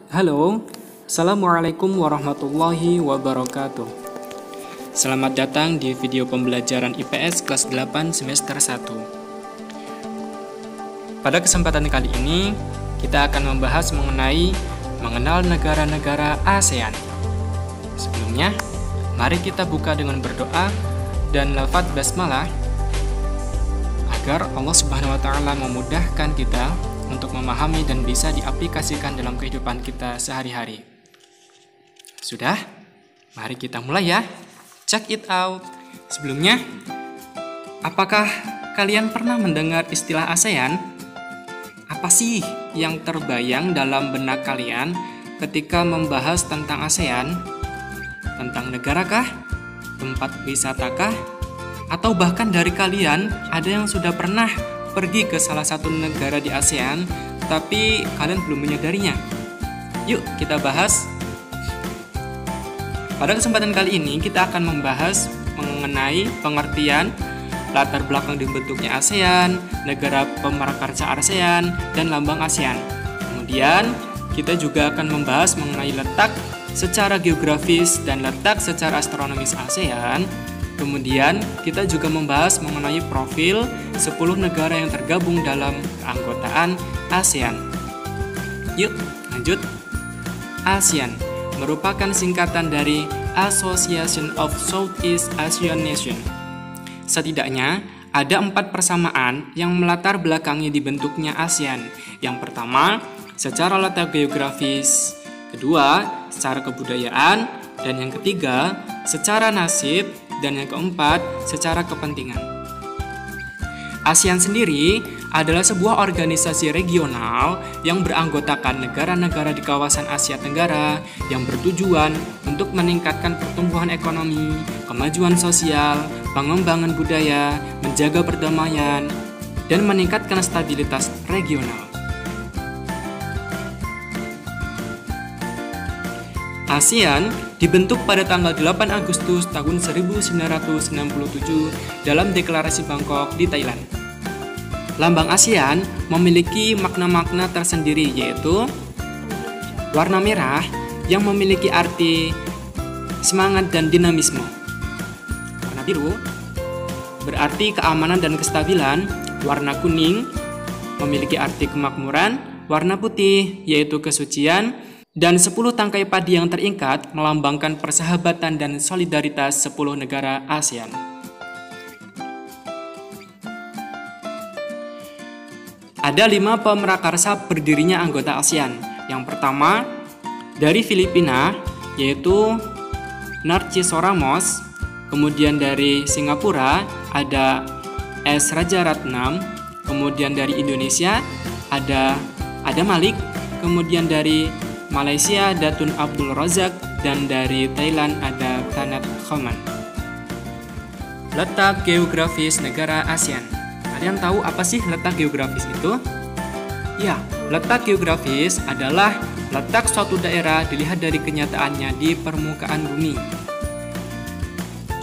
Halo, Assalamualaikum warahmatullahi wabarakatuh. Selamat datang di video pembelajaran IPS kelas 8 semester 1. Pada kesempatan kali ini, kita akan membahas mengenal negara-negara ASEAN. Sebelumnya, mari kita buka dengan berdoa dan lafaz basmalah agar Allah Subhanahu wa taala memudahkan kita untuk memahami dan bisa diaplikasikan dalam kehidupan kita sehari-hari. Sudah? Mari kita mulai ya. Check it out. Sebelumnya, apakah kalian pernah mendengar istilah ASEAN? Apa sih yang terbayang dalam benak kalian ketika membahas tentang ASEAN? Tentang negara kah? Tempat wisata kah? Atau bahkan dari kalian ada yang sudah pernah pergi ke salah satu negara di ASEAN, tapi kalian belum menyadarinya. Yuk kita bahas. Pada kesempatan kali ini kita akan membahas mengenai pengertian latar belakang dibentuknya ASEAN, negara pemrakarsa ASEAN, dan lambang ASEAN. Kemudian kita juga akan membahas mengenai letak secara geografis dan letak secara astronomis ASEAN. Kemudian kita juga membahas mengenai profil 10 negara yang tergabung dalam keanggotaan ASEAN. Yuk lanjut. ASEAN merupakan singkatan dari Association of Southeast Asian Nations. Setidaknya ada 4 persamaan yang melatar belakangi dibentuknya ASEAN. Yang pertama, secara letak geografis. Kedua, secara kebudayaan. Dan yang ketiga, secara nasib. Dan yang keempat, secara kepentingan. ASEAN sendiri adalah sebuah organisasi regional yang beranggotakan negara-negara di kawasan Asia Tenggara yang bertujuan untuk meningkatkan pertumbuhan ekonomi, kemajuan sosial, pengembangan budaya, menjaga perdamaian, dan meningkatkan stabilitas regional. ASEAN dibentuk pada tanggal 8 Agustus tahun 1997 dalam Deklarasi Bangkok di Thailand. Lambang ASEAN memiliki makna-makna tersendiri, yaitu warna merah yang memiliki arti semangat dan dinamisme. Warna biru berarti keamanan dan kestabilan. Warna kuning memiliki arti kemakmuran. Warna putih yaitu kesucian. Dan 10 tangkai padi yang terikat melambangkan persahabatan dan solidaritas 10 negara ASEAN. Ada 5 pemrakarsa berdirinya anggota ASEAN. Yang pertama, dari Filipina, yaitu Narciso Ramos. Kemudian dari Singapura, ada S. Rajaratnam. Kemudian dari Indonesia, ada Malik. Kemudian dari Malaysia, Datun Abdul Razak, dan dari Thailand ada Thanat Khoman. Letak geografis negara ASEAN. Kalian tahu apa sih letak geografis itu? Ya, letak geografis adalah letak suatu daerah dilihat dari kenyataannya di permukaan bumi.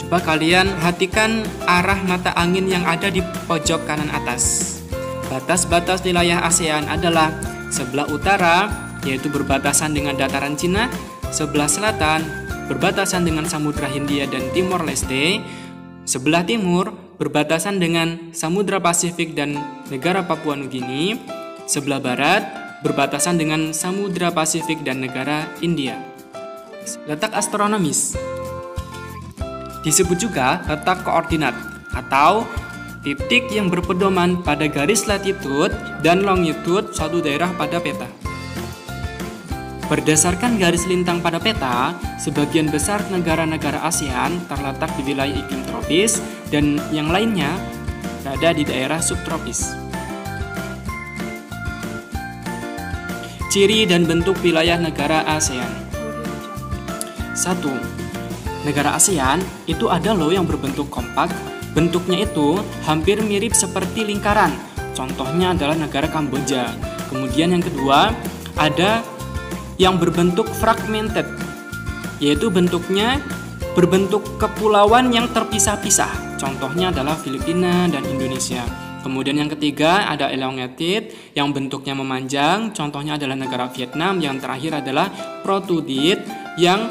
Coba kalian perhatikan arah mata angin yang ada di pojok kanan atas. Batas-batas wilayah ASEAN adalah sebelah utara, yaitu berbatasan dengan dataran Cina, sebelah selatan berbatasan dengan Samudra Hindia dan Timor Leste, sebelah timur berbatasan dengan Samudra Pasifik dan negara Papua Nugini, sebelah barat berbatasan dengan Samudra Pasifik dan negara India. Letak astronomis disebut juga letak koordinat atau titik yang berpedoman pada garis latitude dan longitude suatu daerah pada peta. Berdasarkan garis lintang pada peta, sebagian besar negara-negara ASEAN terletak di wilayah iklim tropis dan yang lainnya berada di daerah subtropis. Ciri dan bentuk wilayah negara ASEAN. 1. Negara ASEAN itu ada loh yang berbentuk kompak. Bentuknya itu hampir mirip seperti lingkaran. Contohnya adalah negara Kamboja. Kemudian yang kedua, ada yang berbentuk fragmented, yaitu bentuknya berbentuk kepulauan yang terpisah-pisah. Contohnya adalah Filipina dan Indonesia. Kemudian yang ketiga ada elongated yang bentuknya memanjang, contohnya adalah negara Vietnam. Yang terakhir adalah protrude yang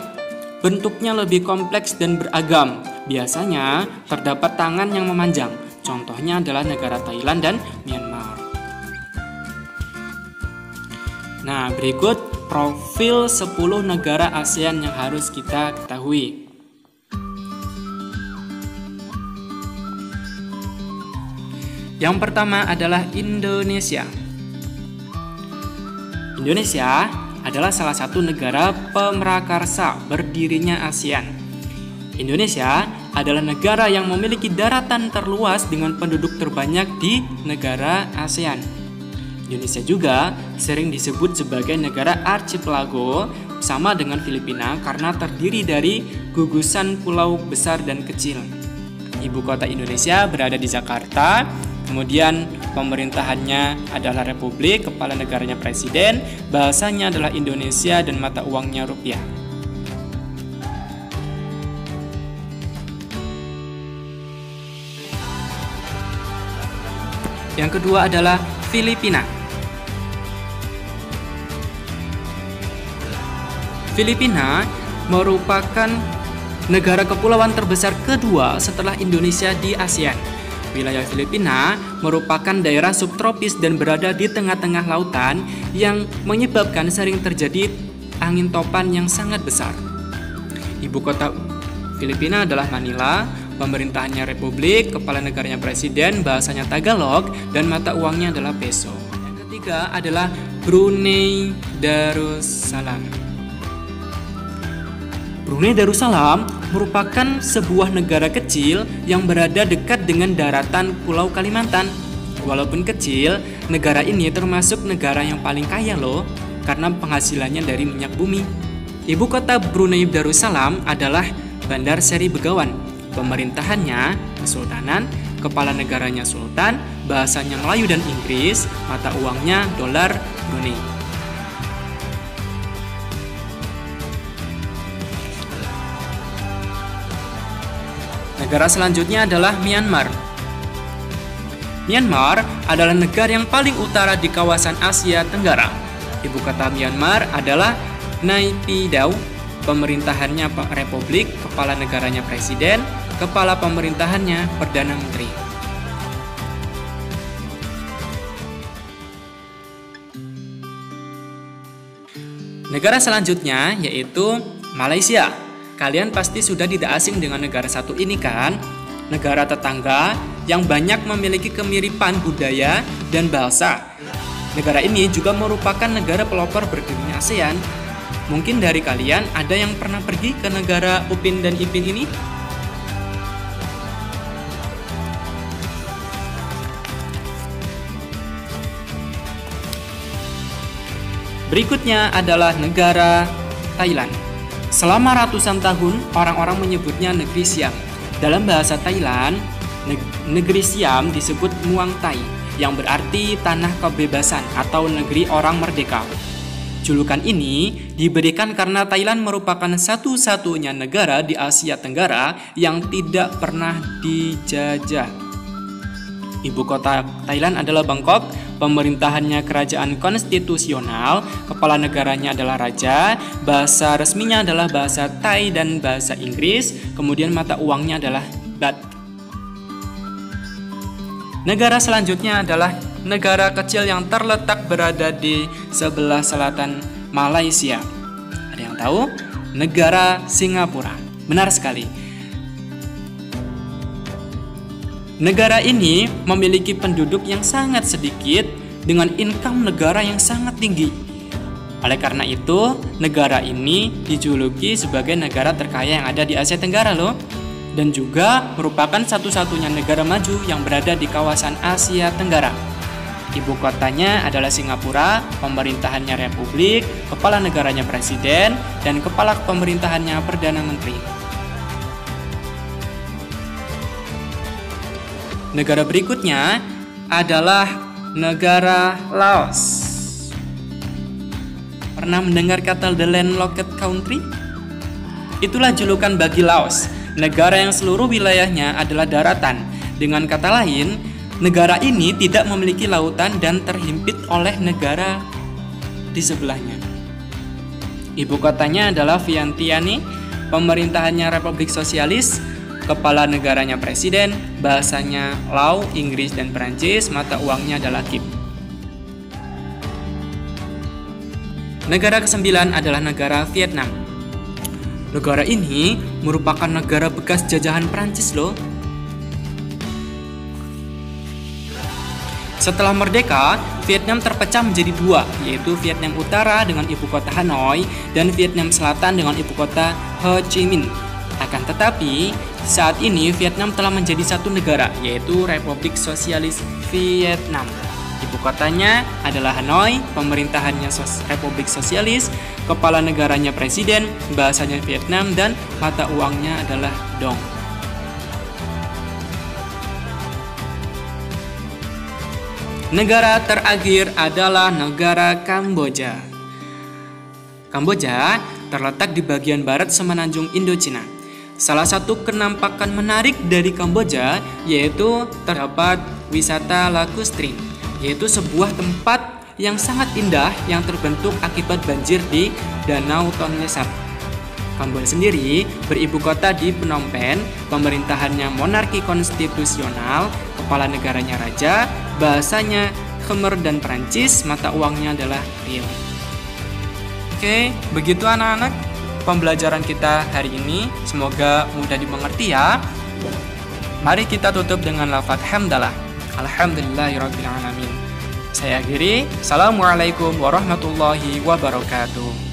bentuknya lebih kompleks dan beragam. Biasanya terdapat tangan yang memanjang, contohnya adalah negara Thailand dan Myanmar. Nah, berikut profil 10 negara ASEAN yang harus kita ketahui. Yang pertama adalah Indonesia. Indonesia adalah salah satu negara pemrakarsa berdirinya ASEAN. Indonesia adalah negara yang memiliki daratan terluas dengan penduduk terbanyak di negara ASEAN. Indonesia juga sering disebut sebagai negara archipelago, sama dengan Filipina karena terdiri dari gugusan pulau besar dan kecil. Ibu kota Indonesia berada di Jakarta. Kemudian pemerintahannya adalah republik, kepala negaranya presiden, bahasanya adalah Indonesia dan mata uangnya rupiah. Yang kedua adalah Filipina. Filipina merupakan negara kepulauan terbesar kedua setelah Indonesia di ASEAN. Wilayah Filipina merupakan daerah subtropis dan berada di tengah-tengah lautan yang menyebabkan sering terjadi angin topan yang sangat besar. Ibu kota Filipina adalah Manila, pemerintahannya republik, kepala negaranya presiden, bahasanya Tagalog, dan mata uangnya adalah peso. Yang ketiga adalah Brunei Darussalam. Brunei Darussalam merupakan sebuah negara kecil yang berada dekat dengan daratan Pulau Kalimantan. Walaupun kecil, negara ini termasuk negara yang paling kaya loh, karena penghasilannya dari minyak bumi. Ibu kota Brunei Darussalam adalah Bandar Seri Begawan. Pemerintahannya Kesultanan, kepala negaranya Sultan, bahasanya Melayu dan Inggris, mata uangnya dolar Brunei. Negara selanjutnya adalah Myanmar. Myanmar adalah negara yang paling utara di kawasan Asia Tenggara. Ibu kota Myanmar adalah Naypyidaw. Pemerintahannya republik, kepala negaranya presiden, kepala pemerintahannya perdana menteri. Negara selanjutnya yaitu Malaysia. Kalian pasti sudah tidak asing dengan negara satu ini kan? Negara tetangga yang banyak memiliki kemiripan budaya dan bahasa. Negara ini juga merupakan negara pelopor berdirinya ASEAN. Mungkin dari kalian ada yang pernah pergi ke negara Upin dan Ipin ini? Berikutnya adalah negara Thailand. Selama ratusan tahun, orang-orang menyebutnya negeri Siam. Dalam bahasa Thailand, negeri Siam disebut Muang Thai, yang berarti tanah kebebasan atau negeri orang merdeka. Julukan ini diberikan karena Thailand merupakan satu-satunya negara di Asia Tenggara yang tidak pernah dijajah. Ibu kota Thailand adalah Bangkok, pemerintahannya kerajaan konstitusional, kepala negaranya adalah raja, bahasa resminya adalah bahasa Thai dan bahasa Inggris, kemudian mata uangnya adalah baht. Negara selanjutnya adalah negara kecil yang terletak berada di sebelah selatan Malaysia. Ada yang tahu? Negara Singapura. Benar sekali. Negara ini memiliki penduduk yang sangat sedikit dengan income negara yang sangat tinggi. Oleh karena itu, negara ini dijuluki sebagai negara terkaya yang ada di Asia Tenggara loh. Dan juga merupakan satu-satunya negara maju yang berada di kawasan Asia Tenggara. Ibu kotanya adalah Singapura, pemerintahannya republik, kepala negaranya presiden, dan kepala pemerintahannya perdana menteri. Negara berikutnya adalah negara Laos. Pernah mendengar kata The Landlocked Country? Itulah julukan bagi Laos, negara yang seluruh wilayahnya adalah daratan. Dengan kata lain, Negara ini tidak memiliki lautan dan terhimpit oleh negara di sebelahnya. Ibu kotanya adalah Vientiane, pemerintahannya Republik Sosialis, kepala negaranya presiden, bahasanya Lao, Inggris, dan Perancis, mata uangnya adalah Kip. Negara ke-9 adalah negara Vietnam. Negara ini merupakan negara bekas jajahan Perancis loh. Setelah merdeka, Vietnam terpecah menjadi dua, yaitu Vietnam Utara dengan ibu kota Hanoi dan Vietnam Selatan dengan ibu kota Ho Chi Minh. Akan tetapi, saat ini Vietnam telah menjadi satu negara, yaitu Republik Sosialis Vietnam. Ibu kotanya adalah Hanoi, pemerintahannya Republik Sosialis, kepala negaranya presiden, bahasanya Vietnam, dan mata uangnya adalah dong. Negara terakhir adalah negara Kamboja. Kamboja terletak di bagian barat semenanjung Indochina. Salah satu kenampakan menarik dari Kamboja yaitu terdapat wisata lagustring, yaitu sebuah tempat yang sangat indah yang terbentuk akibat banjir di Danau Tonle Sap. Kamboja sendiri beribu kota di Phnom Penh, pemerintahannya monarki konstitusional, kepala negaranya raja, bahasanya Khmer dan Perancis, mata uangnya adalah riel. Oke, begitu anak-anak pembelajaran kita hari ini. Semoga mudah dimengerti ya. Mari kita tutup dengan lafaz hamdalah. Alhamdulillahirabbil alamin. Saya akhiri. Assalamualaikum warahmatullahi wabarakatuh.